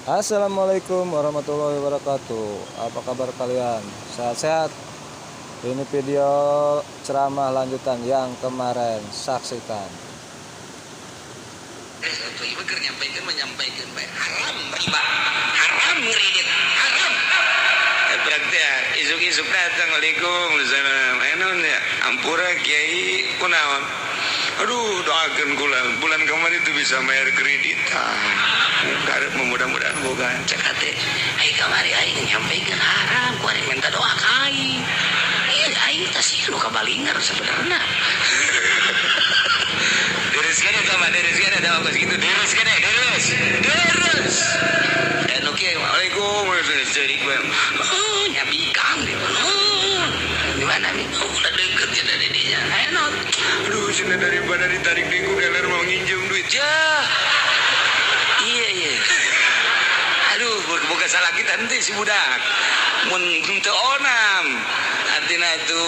Assalamualaikum warahmatullahi wabarakatuh. Apa kabar kalian? Sehat-sehat? Ini video ceramah lanjutan yang kemarin. Saksikan. Ibu menyampaikan baik haram riba, haram kredit, haram. Berarti ya isuk-isuk datang alaikum salam. Enon ya ampura kiai kunaon. Aduh doakan bulan kemarin itu bisa bayar kredit. Karep mudah-mudahan boga cek hati. Ai kamari aing nyampaikan haram, ku ari minta doa ka aing. Ieu aing teh sih nu kabalingar sebenarnya. Deres sama pas gitu deres. Anu kieu waalaikum jadi gue. Oh nyabi kang di mana? Di mana nih? Oh udah deket ya dari dia. Enak. Aduh sini daripada ditarik di kudeler mau nginjem duit. Ya. Iya. Aduh, buka salah kita nanti si budak. Mun teu onam. Artina itu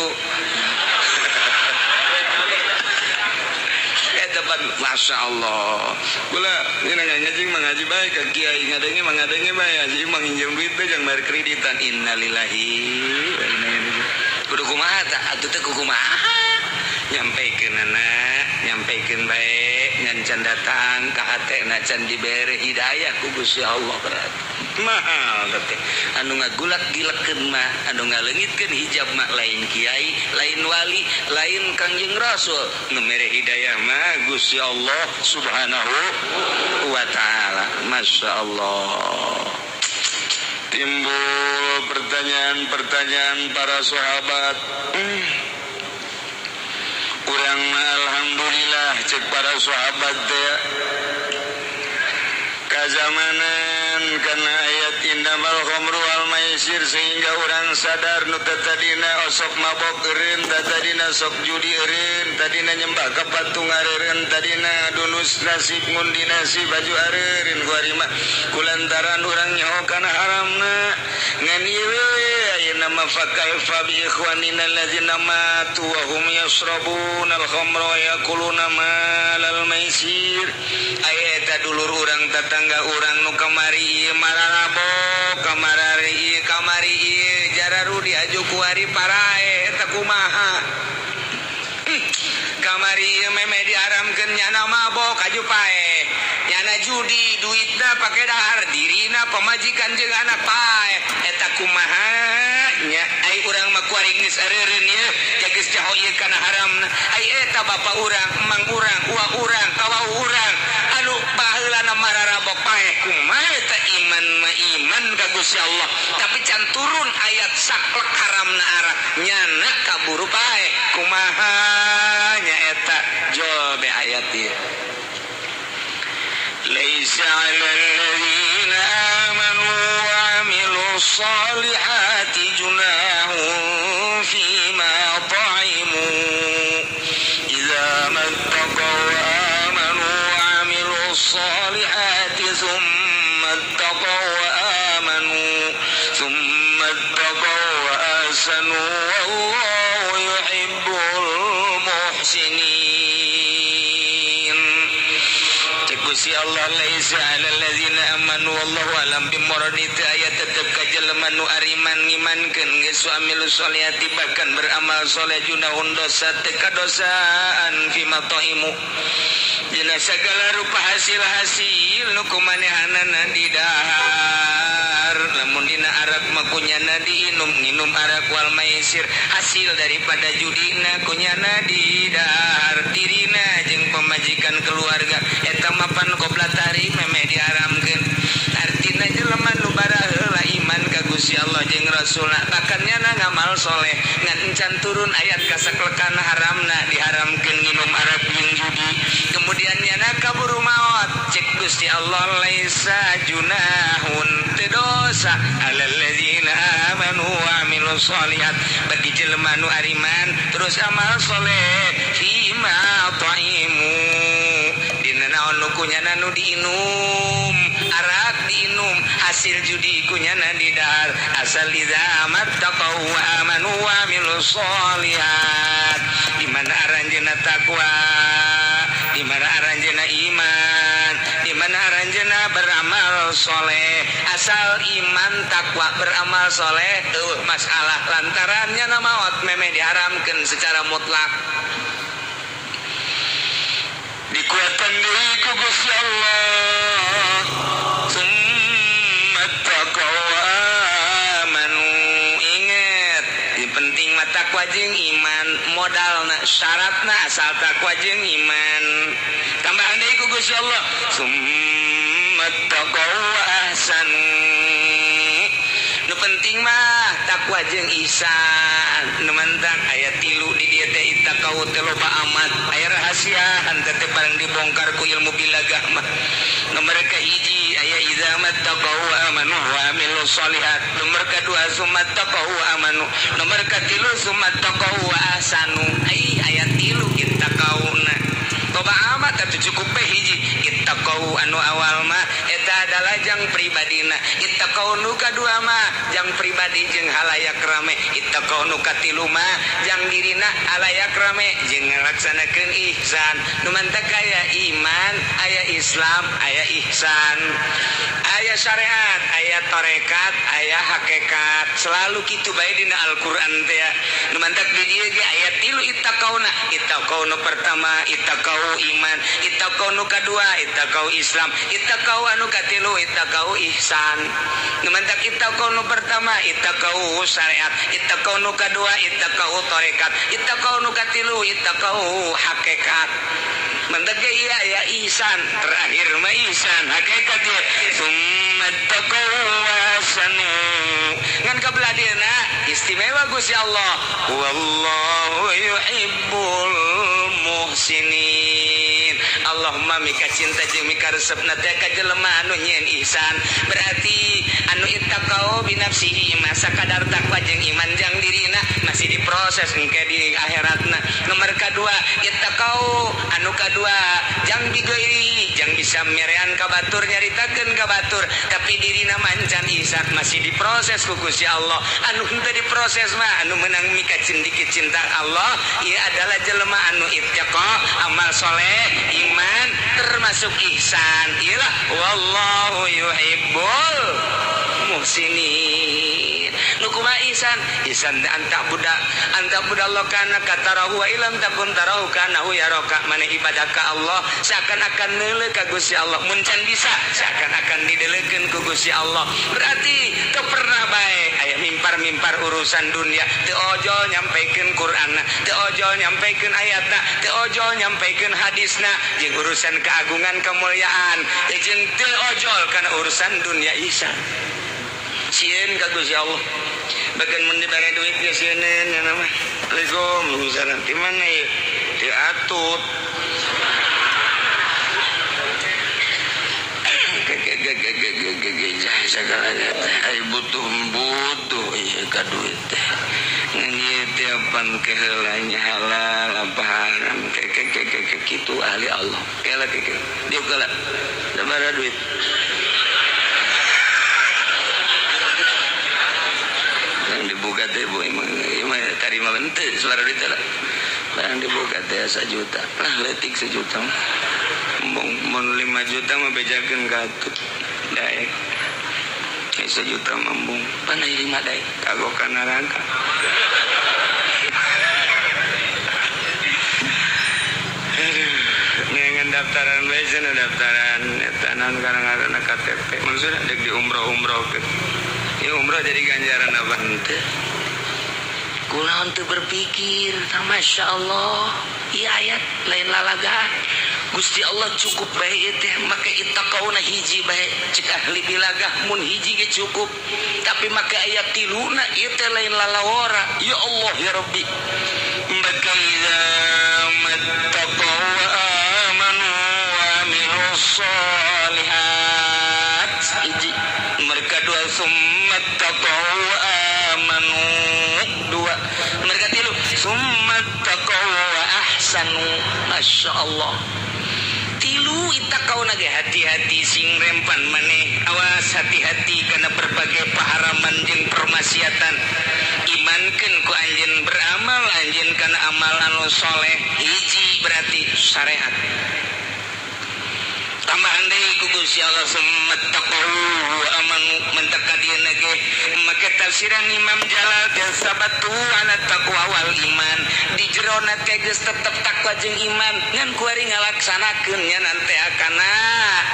tepan Masya Allah. Gula ini ngajing mengaji baik ke kiai ngadenge baik aja menginjam duit teh jangan bayar kreditan. Innalillahi wa inna ilaihi. Kudu kumaha tah atuh teh kumaha? Nyampaikeun anak, nyampaikeun bae ngan can datang ka hatena can dibere hidayah ku Gusti Allah berat. Mahal teh. Anu ngagulak-gilekeun mah, anu ngaleungitkeun hijab mah lain kiai, lain wali, lain Kangjeng Rasul. Nu mere hidayah mah Gusti Allah Subhanahu wa taala. Masya Allah. Timbul pertanyaan para sahabat. Urang alhamdulillah cek para sahabat teh kazamanan karena ayat innamal khamru wal maisir sehingga orang sadar nu tadina osok mabok eureun tadina sok judi eureun tadina nyembah ka patung areureun tadina dunus nasib ngundi nasib baju areureun ku ari mah kulantaran urang nyaho kana haramna ngan ieu ayeuna mah fakaifa bi ikhwanina allazina matu wa hum yasrabuna al khamra wa yaquluna malal maisir ayat dulur urang tetangga urang nu kamari ieu mararabok kamari ieu jararu diaju ku ari parae eta kumaha kamari ieu meme diaramkeun nyana mabok aju pae nyana judi duitna pake dahar dirina pamajikan jeung anak pae eta kumaha nya ai urang mah kuari geus areureun ieu geus jaho ieu kana haramna ai eta bapa urang emang urang uwa urang kawa urang anu baheulana mararabok pae kumaha eta iman mah iman ka Gusti Allah tapi can turun ayat saklek haramna arak nyana kaburu pae kumaha nya eta jol be ayat ieu laisa 'alal ladzina amanu wa 'amilus solihati junahun fima ta'imu idza mattaqaw wa amanu wa 'amilus solihati thumma ittaqaw wa amanu thumma ittaqaw wa ahsanu wallahu yuhibbul muhsinin. Gusti Allah laisa 'alal ladzina amanu wallahu alam bimuradi ayat tetep ka jelema nu ariman ngimankeun geus amil solihati bahkan beramal soleh junahun dosa teu kadosaan fi mataimu dina sagala rupa hasil nu kumanehanana di dahar lamun dina arak mah kunyana diinum nginum arak wal maisir hasil daripada judina kunyana di dahar dirina jeung pamajikan keluarga eta mapan qoblatari meme diharamkeun artina jelema nu baraheula iman ka Gusti Allah jeung Rasulna bahkan nyana ngamal soleh ngan encan turun ayat kasaklekan haramna diharamkeun nginum arak jeung judi kemudian nyana kaburu maot cek Gusti Allah laisa junahun teu dosa alal ladzina amanu wa 'amilus solihat bagi jelema nu ariman terus amal soleh fima ta'imu dina naon nu kunyana nu diinum arak diinum hasil judi kunyana di dahar asal idza mattaqaw wa amanu wa 'amilus solihat di mana aranjeuna takwa di mana aranjeuna iman di mana aranjeuna beramal beramal soleh. Asal iman takwa beramal soleh masalah lantarannya nama maut memang diharamkan secara mutlak. Dikuatan diri ku Gusti Allah. Summa taqwa amanu. Ingat, yang penting mah takwa jeung iman, modalna syaratna asal takwa jeung iman. Tambahan deui ku Gusti Allah. Summa taqwa ahsanu. Nu penting mah takwa jeung ihsan. Nu mantap aya 3 di dieu teh ittaqau teh loba amat. Aya rahasia henteu teh bareng dibongkar ku ilmu bilagah mah. Nomor kahiji aya idza mattaqau amanu wa amilus solihat. Nomor kedua summa taqau amanu. Nomor katilu summa taqau ahsanu. Aya 3 ittaqauna. Loba amat atuh cukup bae hiji ittaqau anu awal mah eta adalah jang pribadina. Ittaqau nu kadua mah jang pribadi jeung halayak rame. Ittaqau nu katilu mah jang dirina halayak rame jeung ngalaksanakeun ihsan. Nu mantap aya iman, aya Islam, aya ihsan. Aya syariat, aya tarekat, aya hakikat. Selalu kitu bae dina Al-Qur'an teh. Nu mantap di dieu ge aya 3 ittaqauna. Ittaqau nu pertama ittaqau iman, ittaqau nu kadua ittaqau Islam, ittaqau anu katilu ittaqau ihsan. Nu mantap ittaqau nu pertama ittaqau syariat, ittaqau nu kadua ittaqau tarekat, ittaqau nu katilu ittaqau hakikat. Mantap ge iya ya ihsan, terakhir mah ihsan hakikat ye. Summa taqau ahsanu. Ngan kabelah dieuna istimewa Gusti Allah. Wallahu yuhibbul muhsinin. Allahumma mika cinta jeung mika resepna teh ka jelema anu nyieun ihsan. Berarti anu ittaqau bi nafsihi masa kadar takwa jeung iman jang dirina masih diproses engke di akhiratna. Nomor kadua ittaqau anu kadua jang bigeuri jang bisa merean ka batur nyaritakeun ka batur tapi dirina mancan ihsan masih diproses ku Gusti Allah. Anu henteu diproses mah anu menang mika dikit cinta Allah ieu adalah jelema anu ittaqa amal soleh iman termasuk ihsan. Iyalah wallahu yuhibbul muhsinin. Nu kumaha ihsan? Ihsan anta budak kana katarahu wa ilam takun tarahu kana hu yaraka. Mane ibadah ka Allah seakan-akan neuleuh ka Gusti Allah. Mun can bisa seakan-akan dideuleukeun ku Gusti Allah. Berarti teu pernah bae aya mimpar-mimpar urusan dunia, teu ojol nyampaikeun Qur'anna, teu ojol nyampaikeun ayatna, teu ojol nyampaikeun hadisna jeung urusan keagungan kemuliaan, jeung teu ojol kana urusan dunia ihsan. Sieun ka Gusti Allah. Bagan mun dibere duit ge sieun nya mah. Assalamualaikum misalna di mana ye? Diatut. Sagalanya ai butuh ieu ka duit teh. Ngieu teh pan keheulanya halal apa haram kitu ahli Allah. Kela kitu. Dieu kala. Sabaraha duit? Yang dibuka teh Bu imah tarima benteu sabaraha duit teh. Barang dibuka teh 1 juta. Lah leutik 1 juta. Mun 5 juta mah bejakeun ka atuh. Daek. 1 juta mambung. Panai 5 daek. Kagok ka neraka. Ngengen daftaran bae cenah daftaran eta naon kadang-kadang KTP. Maksudna dek di umroh-umrohkeun. Ieu umroh jadi ganjaran apa henteu? Kunaon teu berpikir, Masya Allah. Ieu ayat lain lalaga. Gusti Allah cukup bae ieu teh make ittaqauna hiji bae cek ahli bilagah mun hiji ge cukup tapi make ayat 3 ieu teh lain lalawara. Ya Allah ya Rabbi. Maka idza mattaqaw amanu wa amilus solihat hiji. Mereka dua summa taqaw amanu dua. Mereka tilu summa taqaw ahsanu. Masya Allah. Tilu ittaqau nage hati-hati sing rempan maneh. Awas hati-hati karena berbagai paharaman jeung permaksiatan. Imankeun ku anjeun beramal anjeun kana amal anu soleh hiji berarti syariat. tambahan deui ku Gusti Allah summattaqu amanu mentakadieuna ge make tafsiran Imam Jalal dan sabatu ala taqwa wal iman di jerona teh geus tetep takwa jeung iman ngan kuari ngalaksanakeun nya nante akana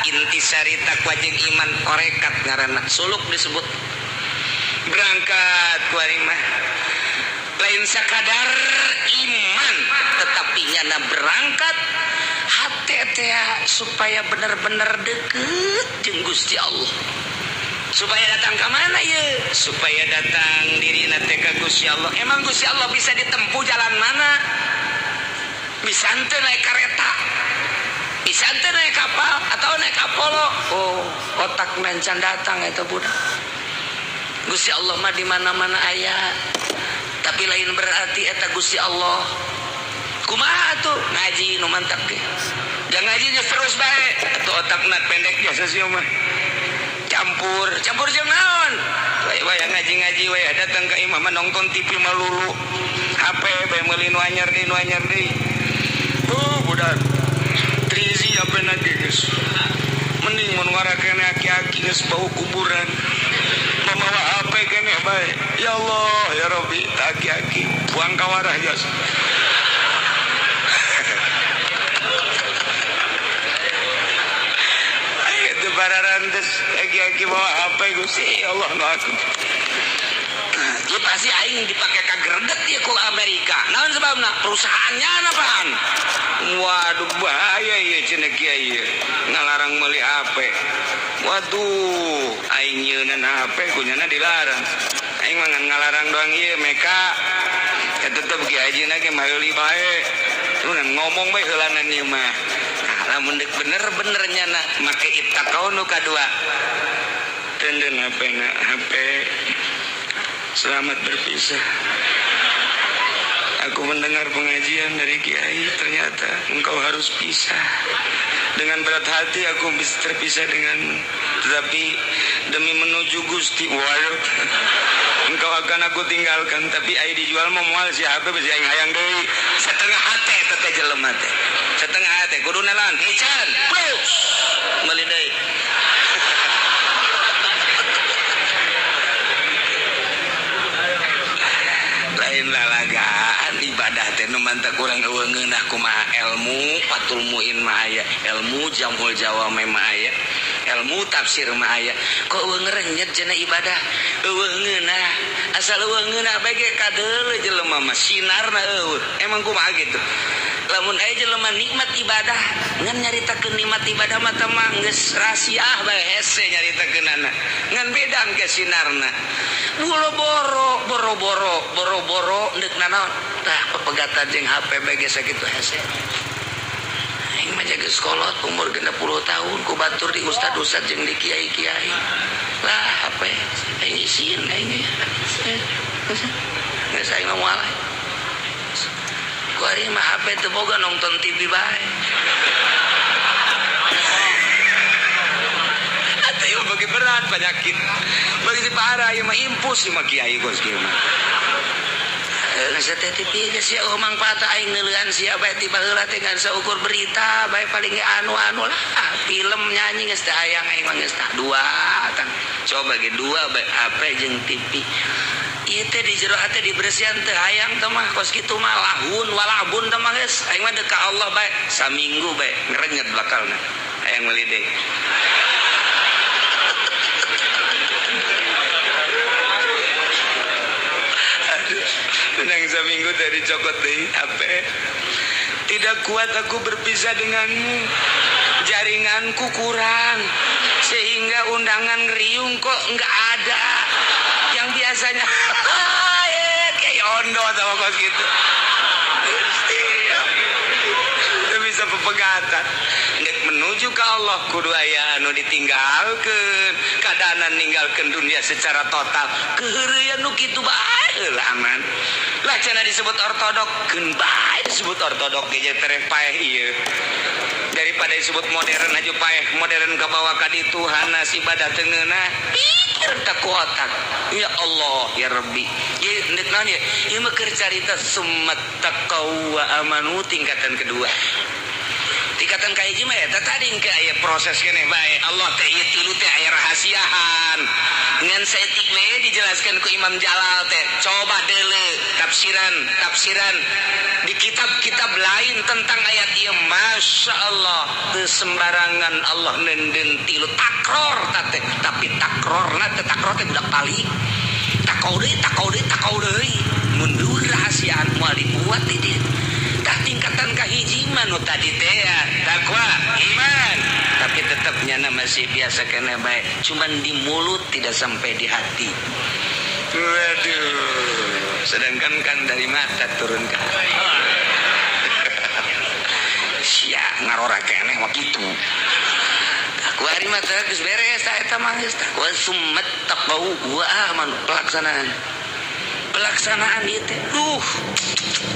intisari takwa jeung iman korekat ngaranna suluk disebut berangkat kuari mah lain sakadar iman tetapi nyana berangkat hati teh supaya benar-benar deket jeung Gusti Allah supaya datang ke mana ya supaya datang dirina teh ka Gusti Allah. Emang Gusti Allah bisa ditempuh jalan mana? Bisa ente naik kereta, bisa ente naik kapal atau naik Apollo. Oh otak mencan datang eta budak. Gusti Allah mah di mana-mana aya tapi lain berarti eta Gusti Allah kumaha tuh ngaji nu mantap ge jangan ngaji terus bae atuh otakna pendek biasa sih mah campur jeung naon wae ngaji we datang ka imam nonton TV malulu HP bae meuli nu anyar deui oh budak trizi apa nanti geus mending mun ngarakeun aki-aki geus bau kuburan mamawa HP kene bae ya Allah ya Rabbi aki-aki buang ka warah geus bararantes aki-aki bawa HP Gusti Allah nu aku ieu pasti aing dipake ka gredet ieu ku Amerika naon sebabna perusahaannya apaan waduh bahaya ieu cenah kieu ieu ngalarang meuli HP waduh aing nyeunan HP kunyana dilarang aing mah ngalarang doang ieu meka ya tetep ki ajina ge meuli bae terus ngomong bae heulanan ieu mah lamun dek bener-bener nyana make ittaqau nu kadua tenden HP selamat berpisah. Aku mendengar pengajian dari Kiai, ternyata engkau harus pisah. Dengan berat hati aku bisa terpisah denganmu, tetapi demi menuju Gusti waduh engkau akan aku tinggalkan. Tapi ai dijual mau moal si HP bisa aing hayang deui setengah hate teh jelema teh setengah hate kuduna lawan hican plus meuli deui lain lalagaan ibadah teh nu mantap kurang eueungeun kumaha ilmu patul muin mah aya ilmu jamul jawab mah aya ilmu tafsir mah aya kok eueuh renyet cenah ibadah eueuh asal eueuh bae ge kadeuleu jelema mah sinarna eueuh emang kumaha gitu lamun aya jelema nikmat ibadah ngan nyaritakeun nikmat ibadah mah teh mah geus rasiah bae hese nyaritakeunana ngan beda ke sinarna boro-boro neuk nanaon tah pepegatan jeung HP bae ge sakitu hese aing mah jaga sekolot umur 60 tahun ku batur di ustad-ustad jeung di kiai-kiai lah HP aing isin aing geus aing mah moal ku ari mah HP teu boga nonton TV bae atuh ieu bagi berat penyakit bagi parah ieu mah impus ieu mah kiai gos kieu mah ngasih TV geus ya mangpaat aing neuleuan sia bae tiba heula teh ngan saukur berita bae paling ge anu-anu lah film nyanyi geus teh hayang aing mah geus tah dua tah coba ge dua bae HP jeung TV ieu teh di jero hate diberesihan teh hayang teh mah kos kitu mah lahun walabun teh mah geus aing mah deuk ka Allah bae saminggu bae ngerenyet bakalna hayang meuli deui Menang seminggu dari cokot deh HP tidak kuat aku berpisah denganmu jaringanku kurang sehingga undangan ngeriung kok nggak ada yang biasanya kayak ondo sama kos gitu itu bisa pepegatan menuju ke Allah kudu aya anu ditinggalkeun kadanan ninggalkeun dunia secara total keheureuyan nu kitu bae heula aman lah cenah disebut ortodok keun bae disebut ortodok ge tereh paeh ieu daripada disebut modern aja paeh modern ka bawa ka ditu hanas ibadah teu ngeunah pikir tak otak ya Allah ya Rabbi ye neuk naon ye ieu mah keur carita summat taqwa amanu tingkatan kedua tingkatan ka hiji mah eta tadi engke aya proses keneh bae. Allah teh ieu tilu teh aya rahasiaan. Ngan saeutik we dijelaskeun ku Imam Jalal teh. Coba deuleu tafsiran di kitab-kitab lain tentang ayat ieu. Masya Allah teu sembarangan Allah nenden tilu takror teh. Tapi takrorna teh takror teh budak balik. Takau deui mundur rahasiaan moal dibuat di dieu. Tah tingkatan kahiji manu tadi teh ya takwa iman, tapi tetap nyana masih biasa kena baik, cuman di mulut tidak sampai di hati. Waduh, sedangkan kan dari mata turun ke hati. Sia ngarora keneh mah kitu. Takwa ari mata geus beres eta mah geus takwa summat taqau wa aman pelaksanaan ieu teh.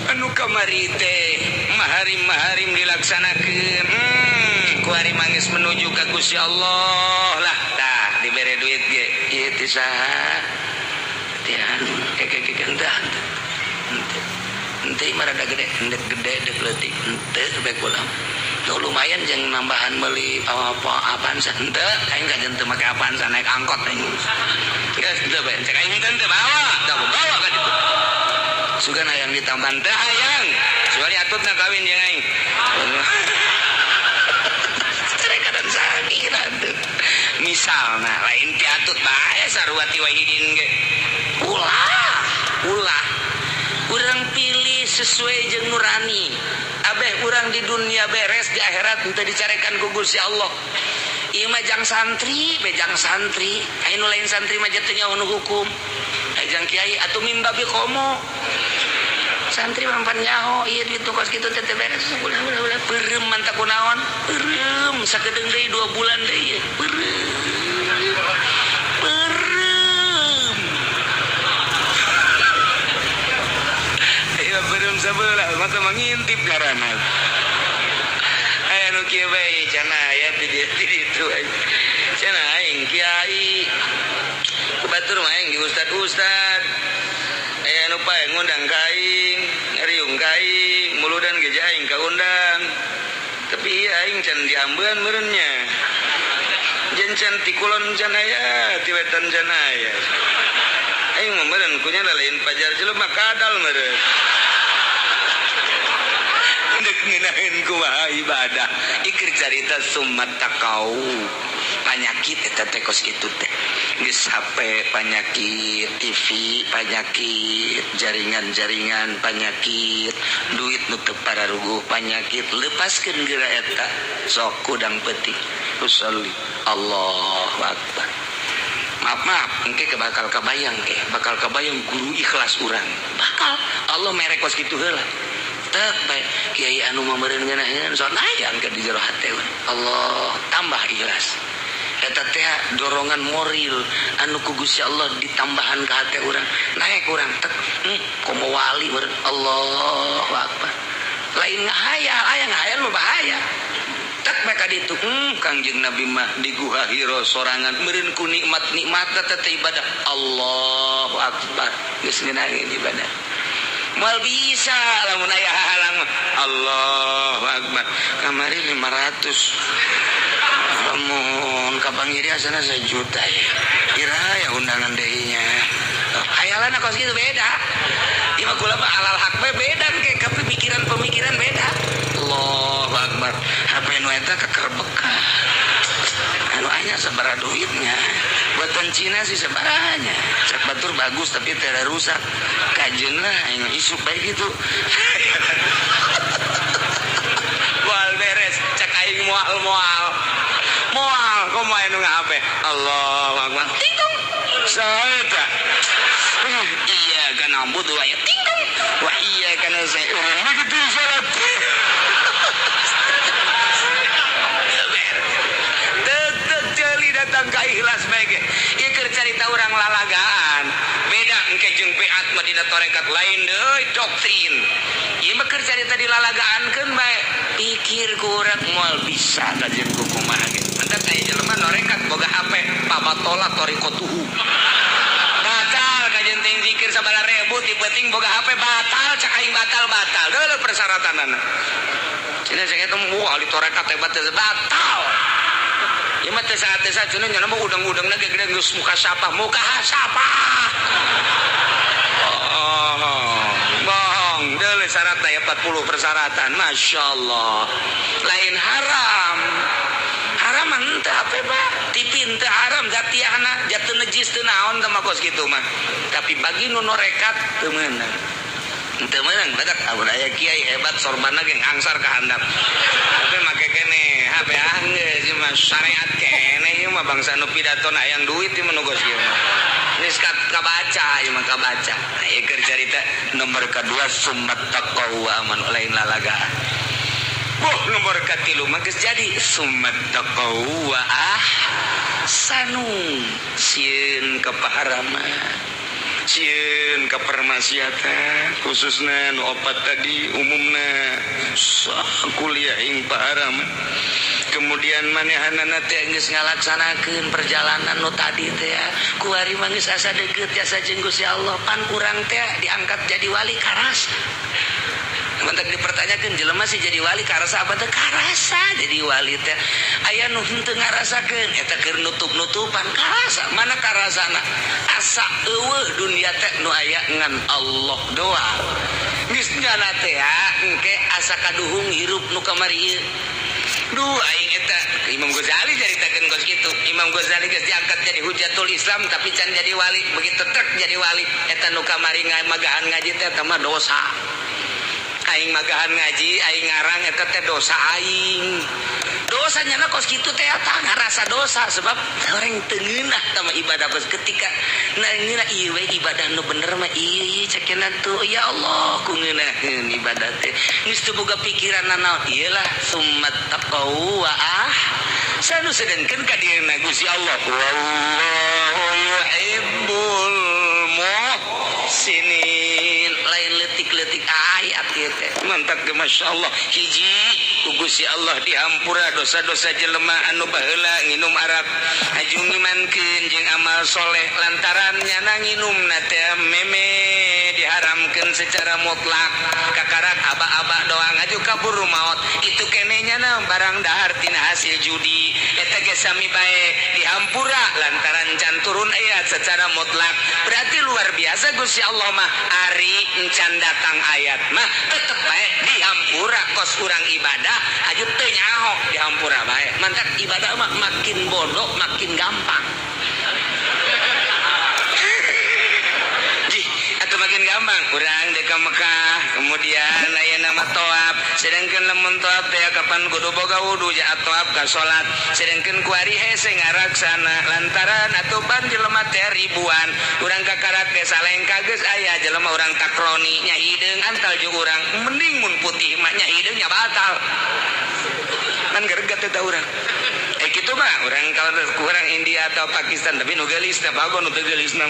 Anu kamari teh maharim dilaksanakeun. Ku ari mangis menuju ka Gusti Allah lah. Tah dibere duit ge ieu teh saha? Teh anu endah. Ente marada gede, endek gede dek leutik. Ente bae kulam. Tuh lumayan jeung nambahan meuli apaan sa henteu aing kajen teu make apaan sa naik angkot aing. Geus teu bae cek aing teu bawa ka ditu. Sugan hayang ditambahan teh hayang. Soalnya atutna kawin jeung aing. Sarekadan sakit atuh. Misalna lain ti atut bae sarwati wahidin ge. Ulah. Urang pilih sesuai jeung nurani. Abeh urang di dunia beres, di akhirat henteu dicarekan ku Gusti Allah. Ieu mah jang santri, bejang santri. Anu lain santri mah jatuh nyaho nu hukum. Jang kiai atuh mimba bi komo. Santri mampan nyaho ieu duit kos kitu teh beres. Ulah peureum manta kunaon? Peureum sakedeung deui 2 bulan deui. Peureum. Ayo peureum sabeula mata mangintip ngaranna. Aya nu kieu bae cenah aya di ditu. Cenah aing kiai. Batur mah aing di ustad. Aya nu pae ngundang ka aing, ngariung ka aing, muludan geus aing kaundang. Tapi ieu aing can diambeun meureun nya. Jen can ti kulon can aya, ti wetan can aya. Aing mah meureun kunya lain pajar jelema kadal meureun. Dek ngeunaheun kumaha ibadah. Ikir carita summat taqau. Panyakit eta teh kos kitu teh. Geus HP, penyakit TV, penyakit jaringan, penyakit duit nu teu pararuguh, penyakit lepaskeun geura eta sok kudang peuting usolli Allahu akbar. Maaf engke bakal kabayang guru ikhlas urang bakal Allah mere kos kitu heula teu bae kiai anu mameureun ngeunaheun sok hayang ke di jero hate Allah tambah ikhlas. Eta teh dorongan moral anu ku Gusti Allah ditambahan ka hate urang naik urang tek komo wali meureun Allahu akbar lain ngahayal aya ngahayal mah bahaya tek bae ka ditu Kangjeng Nabi mah di Guha Hira sorangan meureun ku nikmat teh ibadah Allahu akbar geus ngeunaheun ibadah moal bisa lamun aya halang Allahu akbar kamari 500 lamun kabangiri asana 1 juta ya kira ya undangan dehinya hayalan kos gitu beda ima kula mah alal hak beda ke pemikiran beda Allahu akbar HP nu eta keker bekah anu anya sabaraha duitnya buatan Cina sih sabarahanya cek batur bagus tapi teu rusak kajeun lah aing isu bae gitu moal beres cek aing moal komo anu ngahape Allahu akbar tingtung saeta iya kana butuh aya tingtung wa iya kana saya begitu salat tetep jeli datang ka ikhlas bae ge ieu keur carita urang lalagaan beda engke jeung peat mah dina tarekat lain deui doktrin ieu mah keur carita dilalagaankeun bae pikir ku urang moal bisa kajeun ku kumaha ge mentak aya jelema norekat boga HP pabatola torikotuhu batal kajeun teh zikir sabaraha ribu ti peuting boga HP batal cak aing batal deuleu persyaratanana Ini saya ketemu wah di torekat hebat batal. Ya mah teh saat teh saat cenah mah udang-udang na gede geus muka sapa. Oh, bohong. Deuleu syarat aya 40 persyaratan. Masyaallah. Lain haram. Haram mah henteu apa Pak? Tipi henteu haram zatiahna, jatuh najis teu naon teh mah kos kitu mah. Tapi bagi nu norekat teu meunang. Henteu meunang badak aya kiai hebat sorbana ge ngangsar ka handap. Tapi make kene HP geus mah syariat kene ieu mah bangsa nu pidatona hayang duit ieu nu kos kieu mah. Nis kabaca ieu mah kabaca. Ieu keur carita nomor kedua summat taqwa man lain lalagaan. Nomor katilu mah geus jadi summat taqwa sanung sieun ka paharaman sieun ka permaksiatan khususna nu opat tadi umumna kuliah ing paharaman kemudian manehanana teh geus ngalaksanakeun perjalanan nu tadi teh ku ari mah geus asa deukeut jasa jeung Gusti Allah pan urang teh diangkat jadi wali karas. Mantak dipertanyakan jelema sih jadi wali karasa apa teh karasa jadi wali teh aya nu henteu ngarasakeun eta keur nutup-nutupan karasa mana karasana asa eueuh dunia teh nu aya ngan Allah doa geus nyana teh engke asa kaduhung hirup nu kamari ieu duh aing eta Imam Ghazali caritakeun kos kitu Imam Ghazali geus diangkat jadi hujatul Islam tapi can jadi wali begitu trek jadi wali eta nu kamari magahan ngaji teh eta mah dosa aing magahan ngaji aing ngarang eta teh dosa aing dosanya na kos kitu teh eta ngarasa dosa sebab orang teu ngeunah tama ibadah kos ketika ngeunah ieu we ibadah nu bener mah ieu cekeuna tuh ya Allah ku ngeunaheun ibadah teh geus teu boga pikiran naon iyalah summat taqwa sanu sedengkeun ka dieuna Gusti Allah wallahu yuhibbul muhsinin lain leutik-leutik ayat ieu teh mantap ge masyaallah hiji ku Gusti Allah dihampura dosa-dosa jelema anu baheula nginum arak ajung ngimankeun jeung amal soleh lantaran nyana nginumna teh meme diharamkeun secara mutlak kakarak aba-aba doang aju kabur maut itu keneh nyana barang dahar tina hasil judi eta ge sami bae dihampura lantaran can turun ayat secara mutlak berarti luar biasa Gusti Allah mah ari encan datang ayat mah tetep bae dihampura kos urang ibadah aju teu nyaho dihampura bae mantap ibadah mah makin bodoh makin gampang makin gampang urang dek ka Mekah kemudian aya nama toab sedangkeun lamun toab teh kapan kudu boga wudu jaat toab ka salat sedangkeun ku ari hese ngaraksana lantaran atuban jelema teh ribuan urang kakarak teh salengka geus aya jelema urang takroni nya hideung antal jeung urang mending mun putih mah nya hideung nya batal kan gereget teh urang kitu mah urang kalau kurang India atau Pakistan tapi nu geulis teh bagon nu teu geulis mah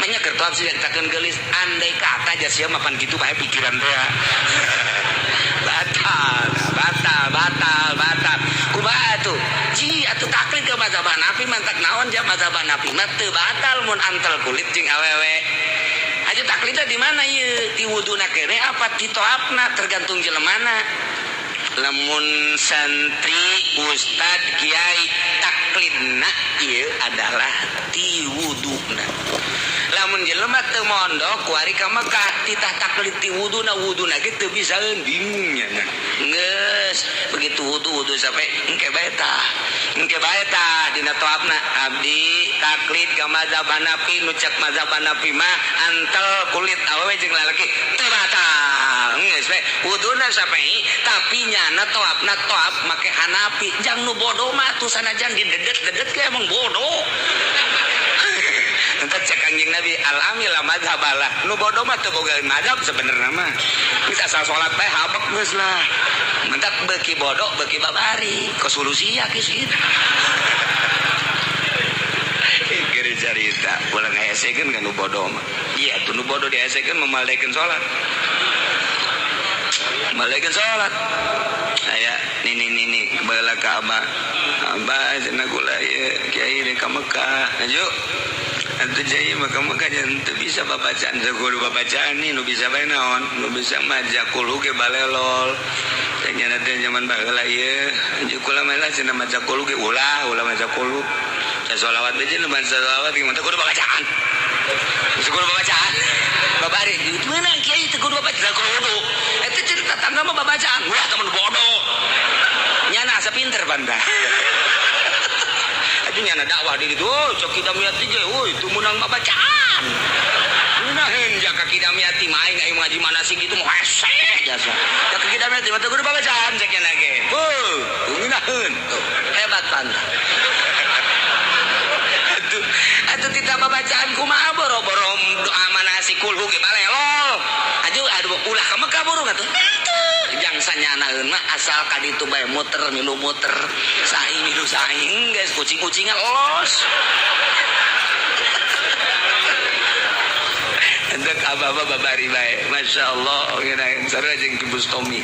nya keur toab sih takeun geulis andai kata aja sia mah pan kitu bae pikiran teh batal kumaha atuh ji atuh taklid ke mazhab Hanafi mantak naon ja mazhab Hanafi mah teu batal mun antel kulit jeung awewe aja taklidna di mana ieu ti wuduna keneh apa ti toabna tergantung jelemana lamun santri ustad kiai taklidna ieu adalah ti wuduna lamun jelema teu mondok ku ari ka Mekah titah taklid ti wuduna ge teu bisaeun bingung nya geus begitu wudu sampai engke bae tah dina toabna abdi taklid ka mazhab Hanafi nu cek mazhab Hanafi mah antel kulit awewe jeung lalaki teu batal geus bae wuduna sampai tapi nyana toabna toab make Hanafi jang nu bodoh mah tuh sanajan didedet ge emang bodoh entar cek anjing Nabi alami lah madhabalah nu bodoh mah teu boga madhab sebenarnya mah geus asal salat bae habek geus lah mentak beuki bodoh beuki babari ke solusi ya geus kitu kiri carita ulah ngahesekeun ka nu bodoh mah iya tuh nu bodoh dihesekeun memaldekeun salat aya nini baheula ka abah cenah kula ieu kiai di ka Mekah aju Atuh jadi maka teu bisa babacaan guru babacaan nih nu bisa bae naon nu bisa maja kulu ge balelol tanya teh zaman baheula ieu anjeun kula mah lah cenah maja kulu ge ulah maja kulu salawat beje nu maca salawat ge mah kudu babacaan kudu babacaan babari meunang kiai teh kudu babacaan kudu eta cerita tangga mah babacaan wah temen bodoh nyana asa pinter banda nyana dakwah di itu cok kidamiati ge itu menang babacaan munaheun jaka kidamiati main aing ngaji manasik itu mah hese jasa jaka kidamiati mah teu kudu babacaan sakena ge munaheun hebat pan atuh tita babacaan kumaha boro-boro doa manasik kulhu ge balelol aduh ulah ka Mekah burung atuh jang sanyanaeun mah asal ka ditu bae muter milu muter saing milu saing geus kucing-kucingan los endek ababa babari bae masyaallah ngeunaheun sarua jeung Ki Bustomi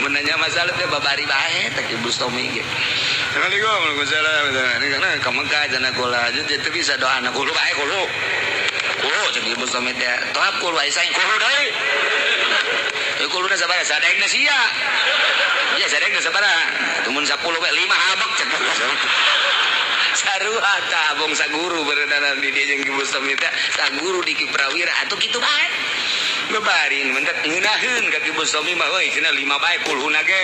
mun nanya masalah teh babari bae teh Ki Bustomi ge Assalamualaikum warahmatullahi wabarakatuh ka Mekah cenah kula teu bisa doana kulo bae kulo jeung Ki Bustomi teh toap kulo bae saing kulo deui kuluna sabaraha sadegna sia ya sadegna sabaraha tumun 10 we 5 habek cek sarua tah abong saguru berenang di dia jeung Ki Bustomi teh saguru di Ki Prawira atuh kitu bae babari mentek ngeunaheun ka Ki Bustomi mah euy cenah 5 bae kulhuna ge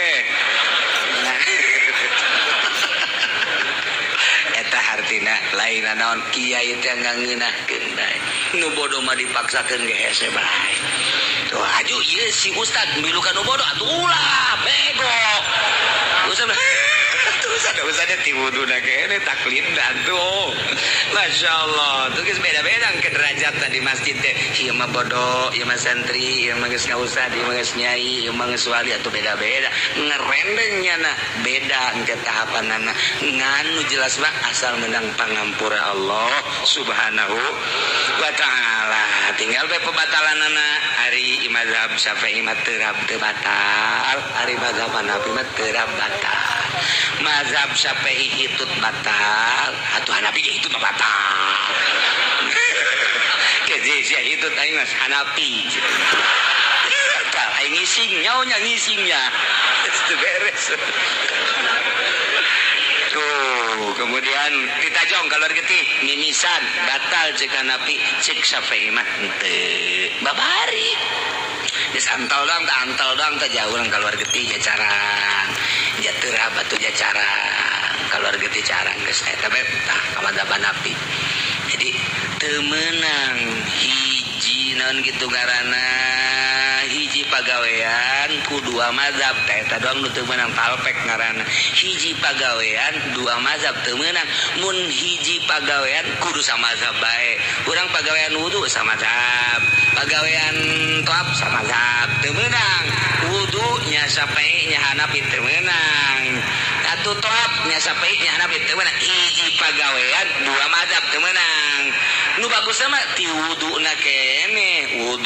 eta hartina lain naon kiai teh ngangeunahkeun bae nu bodoh mah dipaksakeun ge hese bae tuh aju ieu si ustad milu ka nu bodoh atuh ulah bego usah tiwuduna kene taklid atuh masyaallah tuh geus beda-beda ke derajat di masjid teh ieu mah bodoh ieu mah santri ieu mah geus ngausad ieu mah geus nyai ieu mah geus wali atuh beda-beda ngerendengnya na beda ke tahapanana nganu jelas mah asal menang pangampura Allah subhanahu wa ta'ala tinggal bae pembatalanana ari mazhab Syafi'i mah teu batal ari mazhab Hanafi mah teu batal mazhab Syafi'i hitut batal atuh Hanafi ge hitut batal keje sia hitut aing mah Hanafi aing ngising nyaonya ngisingnya itu beres tuh kemudian ditajong keluar getih mimisan batal cek Hanafi cek Syafi'i mah henteu babari geus antol doang teh jauh urang keluar getih jacaran jateurah batu jacaran keluar getih carang geus eta bae tah ka madzhab Hanafi jadi teu meunang hiji naon kitu ngaranna hiji pagawean ku dua mazhab eta doang nu teu meunang talpek ngaranna hiji pagawean dua mazhab teu meunang mun hiji pagawean kudu samazhab bae urang pagawean wudu samazhab pagawean toab samazhab teu meunang wudu nya Syafi'i nya Hanafi teu meunang atuh toab nya Syafi'i nya Hanafi teu meunang hiji pagawean dua mazhab teu meunang nu bagusna mah ti wuduna kene wudu